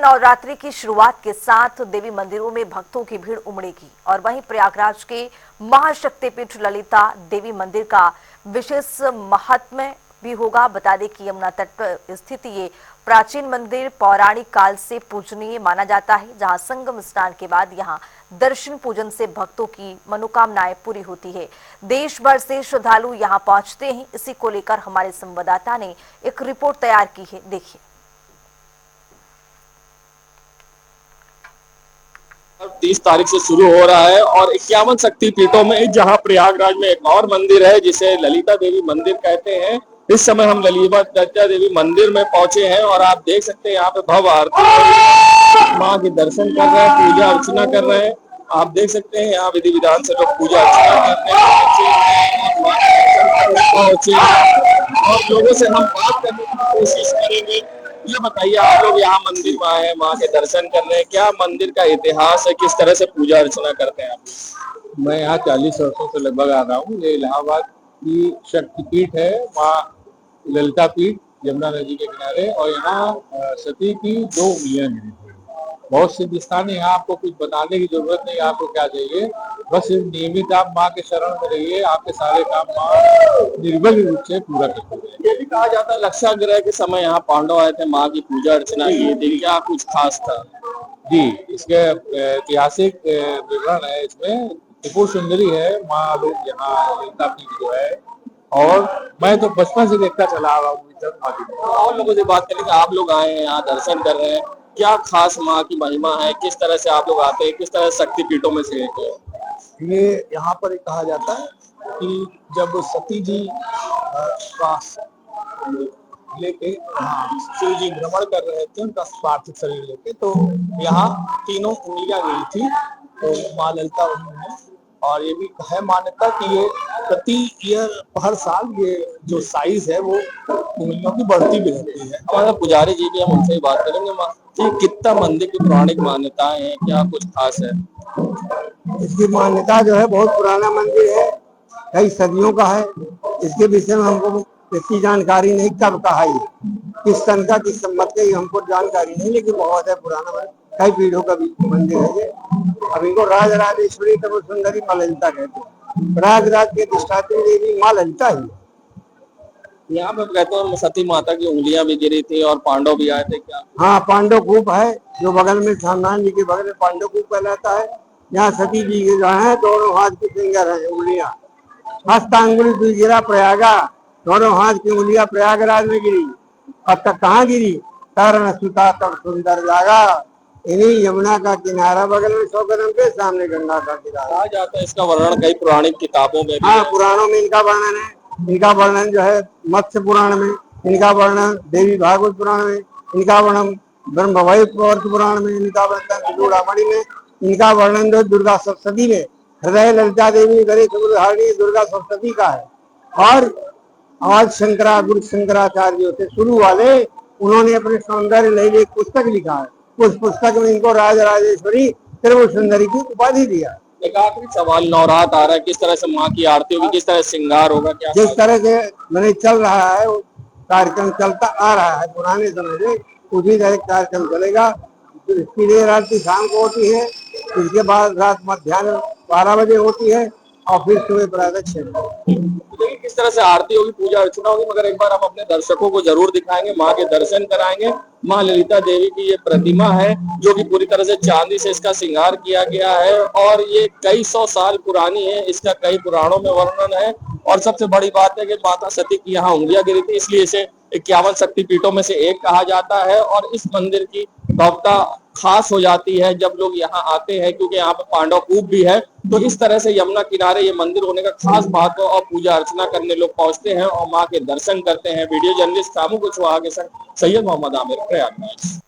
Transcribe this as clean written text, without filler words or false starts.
नवरात्रि की शुरुआत के साथ देवी मंदिरों में भक्तों की भीड़ उमड़ेगी और वहीं प्रयागराज के महाशक्तिपीठ ललिता देवी मंदिर का विशेष महात्म्य भी होगा। बता दें कि यमुना तट पर स्थित ये प्राचीन मंदिर पौराणिक काल से पूजनीय माना जाता है, जहां संगम स्नान के बाद यहां दर्शन पूजन से भक्तों की मनोकामनाएं पूरी होती है। देश भर से श्रद्धालु यहां पहुंचते हैं। इसी को लेकर हमारे संवाददाता ने एक रिपोर्ट तैयार की है, देखिए। 30 तारीख से शुरू हो रहा है और 51 शक्तिपीठों में जहां प्रयागराज में एक और मंदिर है जिसे ललिता देवी मंदिर कहते हैं। इस समय हम ललिता देवी मंदिर में पहुंचे हैं और आप देख सकते हैं यहाँ पे भव्य आरती, माँ के दर्शन कर रहे हैं, पूजा अर्चना कर रहे हैं। आप देख सकते हैं यहाँ विधि विधान से लोग पूजा अर्चना करते हैं और लोगों से हम बात करने की कोशिश करेंगे। ये बताइए, आप लोग यहाँ मंदिर में आए हैं, माँ के दर्शन कर रहे हैं, क्या मंदिर का इतिहास है, किस तरह से पूजा अर्चना करते हैं आप? मैं यहाँ 40 वर्षों से लगभग आ रहा हूँ। ये इलाहाबाद की शक्तिपीठ है, माँ ललिता पीठ, यमुना नदी के किनारे। और यहाँ सती की 2 उंगलियां गिरी थी। बहुत से स्थान है, यहाँ आपको कुछ बताने की जरूरत नहीं। आपको क्या चाहिए, बस नियमित आप माँ के शरण में रहिए, आपके सारे काम माँ निर्विघ्न रूप से पूरा करते हैं। ये भी कहा जाता है लक्षाग्रह के समय यहाँ पांडव आए थे, माँ की पूजा अर्चना की थी, क्या कुछ खास था? जी, इसके ऐतिहासिक विवरण है इसमें। त्रिपुर सुंदरी है माँ लोग यहाँ ललिता पीठ जो है, और मैं तो बचपन से देखता चला आ रहा हूँ। और लोगों से बात करेंगे। आप लोग आए हैं यहाँ दर्शन कर रहे हैं, क्या खास माँ की महिमा है, किस तरह से आप लोग आते हैं, किस तरह शक्तिपीठों में से एक है? ये यहाँ पर एक कहा जाता है कि जब सती जी का लेके शिव जी भ्रमण कर रहे थे उनका पार्थिव शरीर लेके, तो यहाँ 3 उंगलियां गिरी थी, तो माँ ललिता उन्होंने। और ये भी है मान्यता कि ये प्रति ईयर हर साल ये जो साइज है वो उंगलियों की बढ़ती भी रहती है। हमारा पुजारी जी भी, हम उनसे ही बात करेंगे। ये कितना मंदिर की पौराणिक मान्यताएं हैं, क्या कुछ खास है? इसकी मान्यता जो है, बहुत पुराना मंदिर है, कई सदियों का है। इसके विषय में हमको इतनी जानकारी नहीं, कब का है, किस सन का, किस संवत का, हमको जानकारी नहीं, लेकिन बहुत है पुराना मंदिर, कई पीढ़ों का भी मंदिर है ये। अब इनको राज राजेश्वरी त्रिपुर सुंदरी माँ ललिता कहते हैं। प्रयागराज के अधिष्ठात्री देवी माँ ललिता ही। यहाँ पे कहते हैं सती माता की उंगलियां भी गिरी थी और पांडव भी आए थे, क्या? हाँ, पांडव कूप है जो बगल में, हनुमान जी के बगल में पांडव कूप कहलाता है। यहाँ सती जी के जो है दोनों हाथ की फिंगर है, उंगलियां, हस्तांगुली गिरा प्रयागा, दोनों हाथ की उंगलियां प्रयागराज में गिरी। अब तक कहाँ गिरी, तरण सुता तब सुंदर जागा। इन्हीं यमुना का किनारा, बगल में 100 कदम के सामने गंगा का किनारा। कहा जाता है इसका वर्णन कई पौराणिक किताबों में भी हाँ, है। पुराणों में इनका वर्णन है। इनका वर्णन जो है मत्स्य पुराण में, इनका वर्णन देवी भागवत पुराण में, इनका वर्णन ब्रह्म वैवर्त पुराण में, इनका वर्णन चूड़ामणि में, इनका वर्णन जो दुर्गा सप्तशती में, हृदय ललिता देवी गणेश समुद्रधारिणी दुर्गा सप्तशती का है। और आज गुरु शंकराचार्य से शुरू वाले, उन्होंने अपने सौंदर्य लहरी एक पुस्तक लिखा है। उस पुस्तक में इनको राज राजेश्वरी त्रिपुर सुंदरी की उपाधि दिया। एक आखिरी सवाल, नवरात आ रहा है, किस तरह से माँ की आरती होगी, किस तरह से श्रृंगार होगा, क्या? जिस तरह से मैंने चल रहा है वो कार्यक्रम चलता आ रहा है पुराने समय से, उसी तरह कार्यक्रम चलेगा। तो इसकी देर आरती शाम को होती है, इसके बाद रात मध्याह्न 12 बजे होती है, और फिर सुबह प्रातः 6 बजे। देखिए किस तरह से आरती होगी, पूजा अर्चना होगी, मगर एक बार हम अपने दर्शकों को जरूर दिखाएंगे, माँ के दर्शन कराएंगे। माँ ललिता देवी की ये प्रतिमा है जो कि पूरी तरह से चांदी से इसका श्रृंगार किया गया है और ये कई 100 साल पुरानी है, इसका कई पुराणों में वर्णन है। और सबसे बड़ी बात है कि माता सती की यहाँ उंगलियां गिरी थी, इसलिए इसे 51 शक्तिपीठों में से एक कहा जाता है। और इस मंदिर की भव्यता खास हो जाती है जब लोग यहाँ आते हैं, क्योंकि यहाँ पे पांडव कूप भी है। तो इस तरह से यमुना किनारे ये मंदिर होने का खास महत्व और पूजा अर्चना करने लोग पहुंचते हैं और माँ के दर्शन करते हैं। वीडियो जर्नलिस्ट सामू कुशवाहा के संग सैयद मोहम्मद आमिर, प्रयागराज।